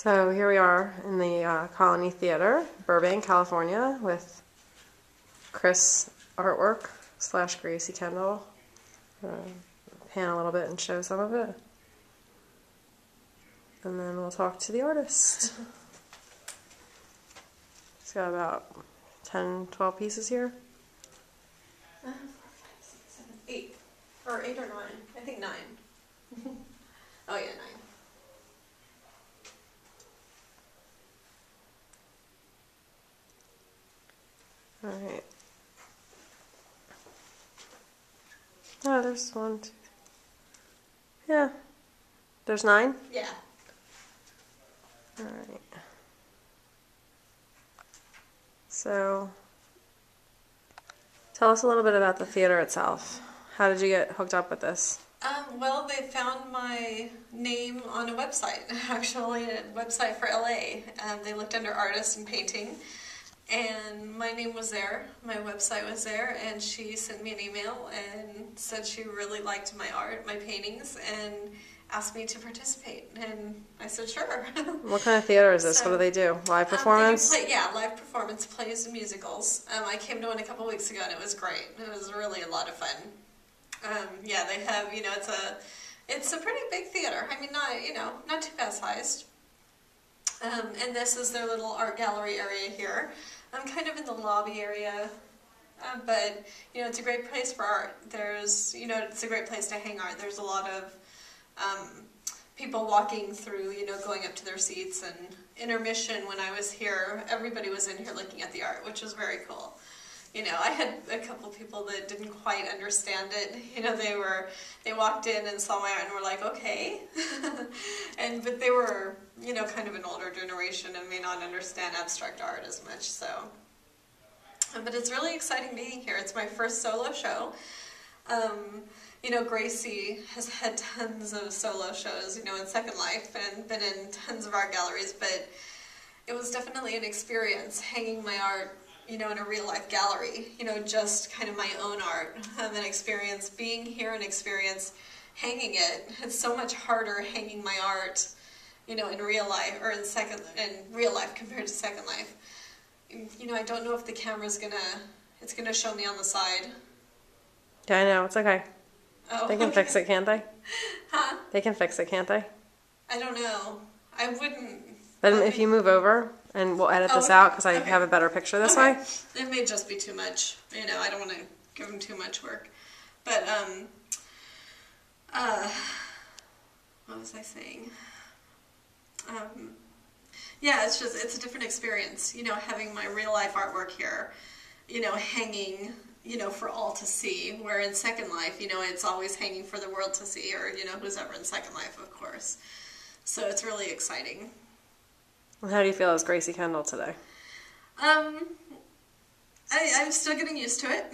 So here we are in the Colony Theater, Burbank, California, with Kris artwork / Gracie Kendal. Pan a little bit and show some of it. And then we'll talk to the artist. He's got about 10, 12 pieces here. 4, 5, 6, 7, 8. Or 8 or 9. I think 9. Oh yeah, 9. Alright. Oh, there's 1, 2. Yeah. There's 9? Yeah. Alright. So, tell us a little bit about the theater itself. How did you get hooked up with this? Well, they found my name on a website, actually, a website for LA. They looked under artists and painting, and my name was there, my website was there, and she sent me an email and said she really liked my art, my paintings, and asked me to participate, and I said sure. What kind of theater is this? So, what do they do? Live performance? Yeah, live performance, plays and musicals. I came to one a couple weeks ago and it was great. It was really a lot of fun. Yeah, they have, it's a pretty big theater. I mean, not too bad sized. And this is their little art gallery area here. I'm kind of in the lobby area, but, it's a great place for art. There's, it's a great place to hang art. There's a lot of people walking through, going up to their seats, and intermission when I was here, everybody was in here looking at the art, which was very cool. I had a couple people that didn't quite understand it. They walked in and saw my art and were like, okay. But they were, kind of an older generation and may not understand abstract art as much, so. But it's really exciting being here. It's my first solo show. Gracie has had tons of solo shows, in Second Life and been in tons of art galleries, but it was definitely an experience hanging my art, in a real life gallery, just kind of my own art, an experience being here, an experience hanging it. It's so much harder hanging my art, in real life, or in real life compared to Second Life. I don't know if the camera's it's gonna show me on the side. Yeah, I know, it's okay. Oh, they can fix it, can't they? Huh? They can fix it, can't they? I don't know. I wouldn't. But if you move over, and we'll edit this out because I have a better picture this way. It may just be too much. I don't want to give them too much work. But, what was I saying? Yeah, it's a different experience, having my real life artwork here, hanging, for all to see, where in Second Life, it's always hanging for the world to see, or, who's ever in Second Life, of course. So it's really exciting. How do you feel as Gracie Kendal today? I'm still getting used to it.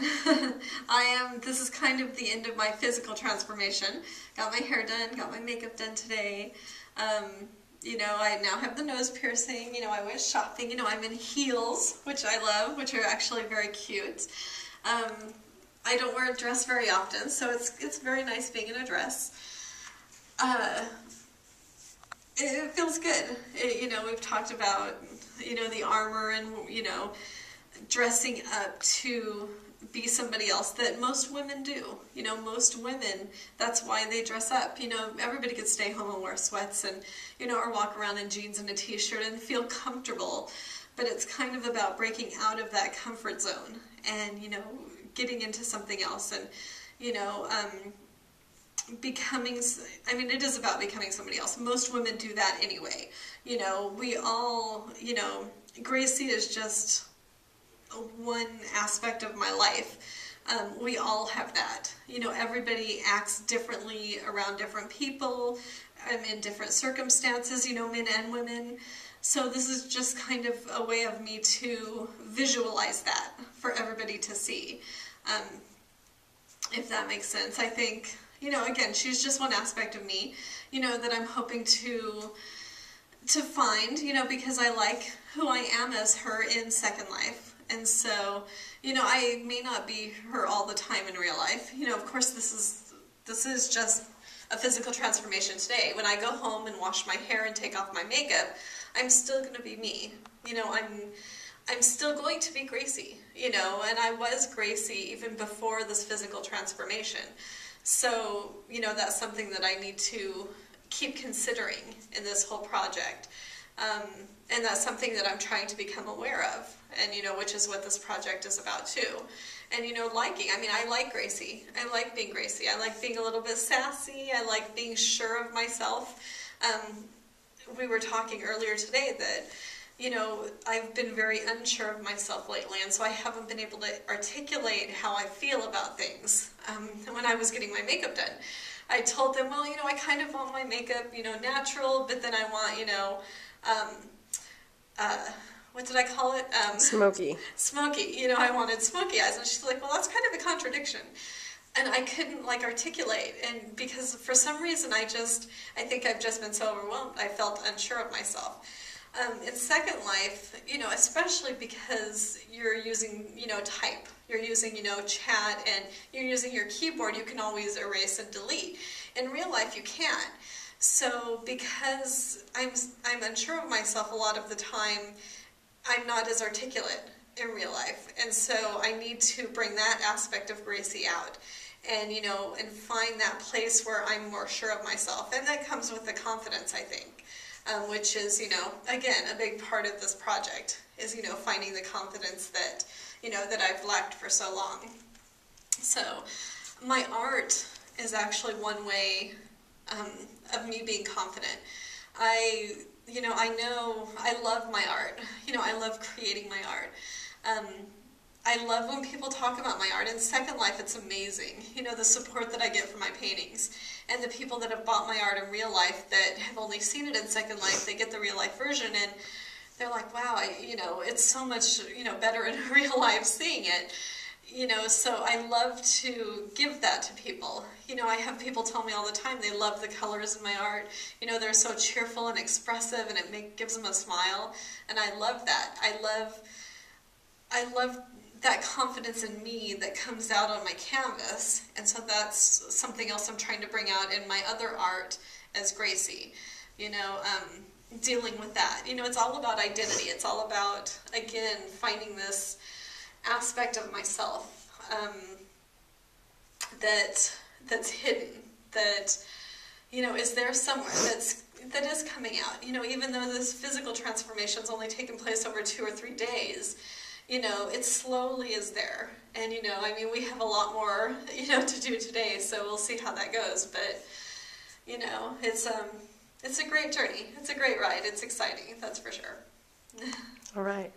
This is kind of the end of my physical transformation. Got my hair done, got my makeup done today. I now have the nose piercing, I went shopping, I'm in heels, which I love, which are actually very cute. I don't wear a dress very often, so it's very nice being in a dress. It feels good. We've talked about, the armor and, dressing up to be somebody else that most women do. Most women, that's why they dress up. Everybody could stay home and wear sweats and, or walk around in jeans and a t-shirt and feel comfortable. But it's kind of about breaking out of that comfort zone and, getting into something else and, it is about becoming somebody else. Most women do that anyway. We all, Gracie is just one aspect of my life. We all have that. Everybody acts differently around different people, in different circumstances, men and women. So this is just kind of a way of me to visualize that for everybody to see. If that makes sense. I think, again, she's just one aspect of me, that I'm hoping to find, because I like who I am as her in Second Life. And so, I may not be her all the time in real life. Of course, this is just a physical transformation today. When I go home and wash my hair and take off my makeup, I'm still going to be me. You know, I'm still going to be Gracie, you know, and I was Gracie even before this physical transformation. So, you know, that's something that I need to keep considering in this whole project. And that's something that I'm trying to become aware of, and, you know, which is what this project is about too. And, you know, I mean, I like Gracie. I like being Gracie. I like being a little bit sassy. I like being sure of myself. We were talking earlier today that, you know, I've been very unsure of myself lately, and so I haven't been able to articulate how I feel about things. When I was getting my makeup done, I told them, well, you know, I kind of want my makeup, you know, natural, but then I want, you know, what did I call it? Smoky. Smoky. You know, I wanted smoky eyes. And she's like, well, that's kind of a contradiction. And I couldn't, like, articulate. And because for some reason I think I've just been so overwhelmed, I felt unsure of myself. In Second Life, you know, especially because you're using, you know, type. You're using, you know, chat, and you're using your keyboard, you can always erase and delete. In real life, you can't. So because I'm unsure of myself a lot of the time, I'm not as articulate in real life. And so I need to bring that aspect of Gracie out and, you know, and find that place where I'm more sure of myself. And that comes with the confidence, I think, which is, you know, again, a big part of this project is, you know, finding the confidence that, you know, that I've lacked for so long. So my art is actually one way of me being confident. I love my art. You know, I love creating my art. I love when people talk about my art. In Second Life, it's amazing. You know, the support that I get from my paintings. And the people that have bought my art in real life that have only seen it in Second Life, they get the real life version and they're like, wow, you know, it's so much, you know, better in real life seeing it. You know, so I love to give that to people. You know, I have people tell me all the time they love the colors in my art. You know, they're so cheerful and expressive, and it gives them a smile. And I love that. I love that confidence in me that comes out on my canvas. And so that's something else I'm trying to bring out in my other art as Gracie. You know, dealing with that. You know, it's all about identity. It's all about, again, finding this aspect of myself that's hidden, that, you know, is there somewhere that is coming out. You know, even though this physical transformation's only taken place over 2 or 3 days, you know, it slowly is there. And, you know, I mean, we have a lot more, you know, to do today, so we'll see how that goes. But, you know, it's a great journey. It's a great ride. It's exciting, that's for sure. All right.